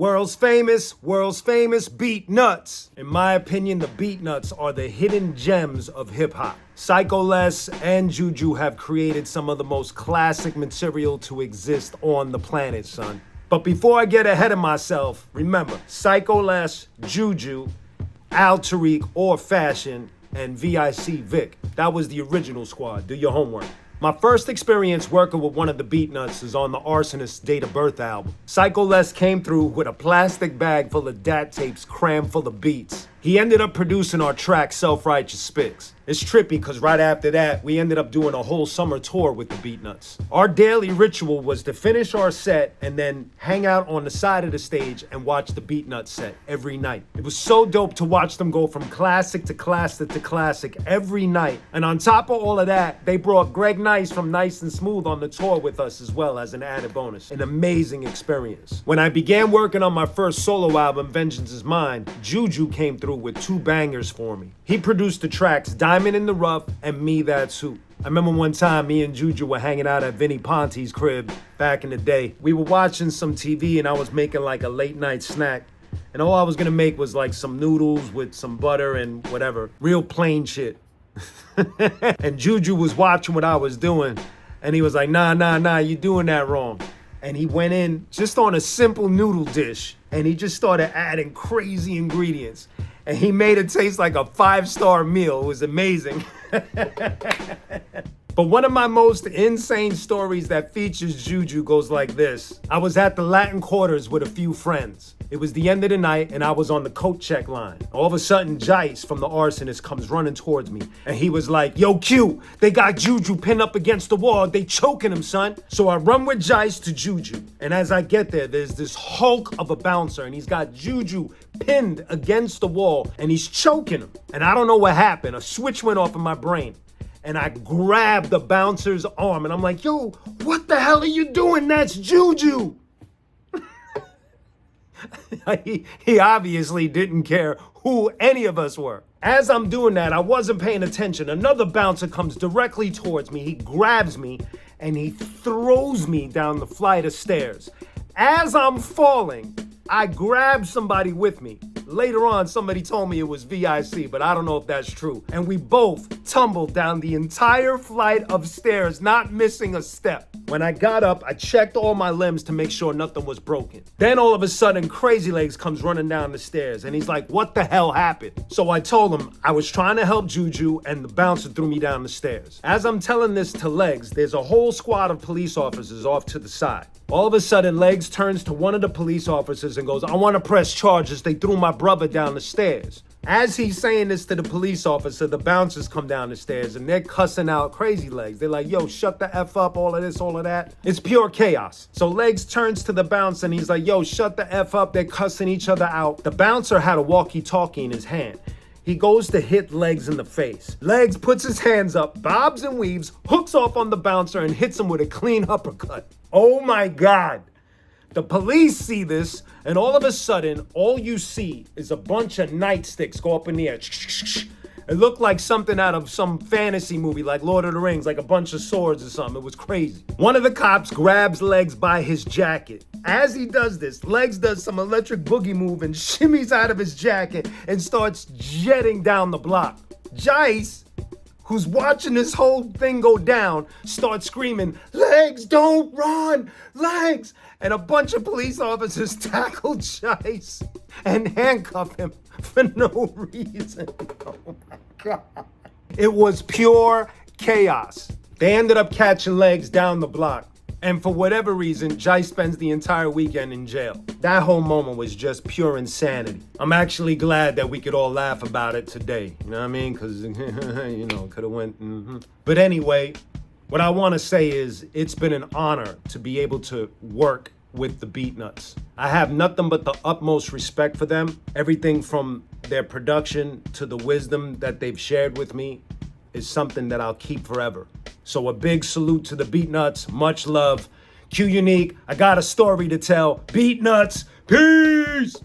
World's famous Beatnuts. In my opinion, the Beatnuts are the hidden gems of hip-hop. Psycho Les and Juju have created some of the most classic material to exist on the planet, son. But before I get ahead of myself, remember, Psycho Les, Juju, Al Tariq or Fashion, and VIC Vic. That was the original squad. Do your homework. My first experience working with one of the Beatnuts is on the Arsonists' Date of Birth album. Psycho Les came through with a plastic bag full of DAT tapes crammed full of beats. He ended up producing our track Self-Righteous Spics. It's trippy because right after that, we ended up doing a whole summer tour with the Beatnuts. Our daily ritual was to finish our set and then hang out on the side of the stage and watch the Beatnuts set every night. It was so dope to watch them go from classic to classic to classic every night. And on top of all of that, they brought Greg Nice from Nice and Smooth on the tour with us as well as an added bonus. An amazing experience. When I began working on my first solo album, Vengeance Is Mine, Juju came through with 2 bangers for me. He produced the tracks Diamond in the Rough and Me That's Who. I remember one time me and Juju were hanging out at Vinnie Ponte's crib back in the day. We were watching some TV and I was making like a late night snack. And all I was gonna make was like some noodles with some butter and whatever. Real plain shit. And Juju was watching what I was doing. And he was like, nah, you doing that wrong. And he went in just on a simple noodle dish. And he just started adding crazy ingredients. And he made it taste like a 5-star meal. It was amazing. But one of my most insane stories that features Juju goes like this. I was at the Latin Quarters with a few friends. It was the end of the night and I was on the coat check line. All of a sudden, Jice from the Arsonists comes running towards me. And he was like, yo, Q, they got Juju pinned up against the wall. They choking him, son. So I run with Jice to Juju. And as I get there, there's this hulk of a bouncer and he's got Juju pinned against the wall and he's choking him. And I don't know what happened. A switch went off in my brain. And I grabbed the bouncer's arm and I'm like, yo, what the hell are you doing? That's Juju. He obviously didn't care who any of us were. As I'm doing that, I wasn't paying attention. Another bouncer comes directly towards me. He grabs me and he throws me down the flight of stairs. As I'm falling, I grab somebody with me. Later on, somebody told me it was VIC, but I don't know if that's true. And we both tumbled down the entire flight of stairs, not missing a step. When I got up, I checked all my limbs to make sure nothing was broken. Then all of a sudden, Crazy Legs comes running down the stairs and he's like, what the hell happened? So I told him I was trying to help Juju and the bouncer threw me down the stairs. As I'm telling this to Legs, there's a whole squad of police officers off to the side. All of a sudden, Legs turns to one of the police officers and goes, I want to press charges. They threw my brother down the stairs. As he's saying this to the police officer, the bouncers come down the stairs and they're cussing out Crazy Legs. They're like, yo, shut the F up, all of this, all of that. It's pure chaos. So Legs turns to the bouncer and he's like, yo, shut the F up. They're cussing each other out. The bouncer had a walkie-talkie in his hand. He goes to hit Legs in the face. Legs puts his hands up, bobs and weaves, hooks off on the bouncer and hits him with a clean uppercut. Oh my God. The police see this, and all of a sudden, all you see is a bunch of nightsticks go up in the air. It looked like something out of some fantasy movie like Lord of the Rings, like a bunch of swords or something. It was crazy. One of the cops grabs Legs by his jacket. As he does this, Legs does some electric boogie move and shimmies out of his jacket and starts jetting down the block. Jice, who's watching this whole thing go down, starts screaming, Legs, don't run, Legs! And a bunch of police officers tackle Jice and handcuff him for no reason. Oh my God. It was pure chaos. They ended up catching Legs down the block. And for whatever reason, Jice spends the entire weekend in jail. That whole moment was just pure insanity. I'm actually glad that we could all laugh about it today. You know what I mean? Because, could have went, But anyway, what I want to say is it's been an honor to be able to work with the Beatnuts. I have nothing but the utmost respect for them. Everything from their production to the wisdom that they've shared with me is something that I'll keep forever. So a big salute to the Beatnuts. Much love. Qunique, I got a story to tell. Beatnuts, peace!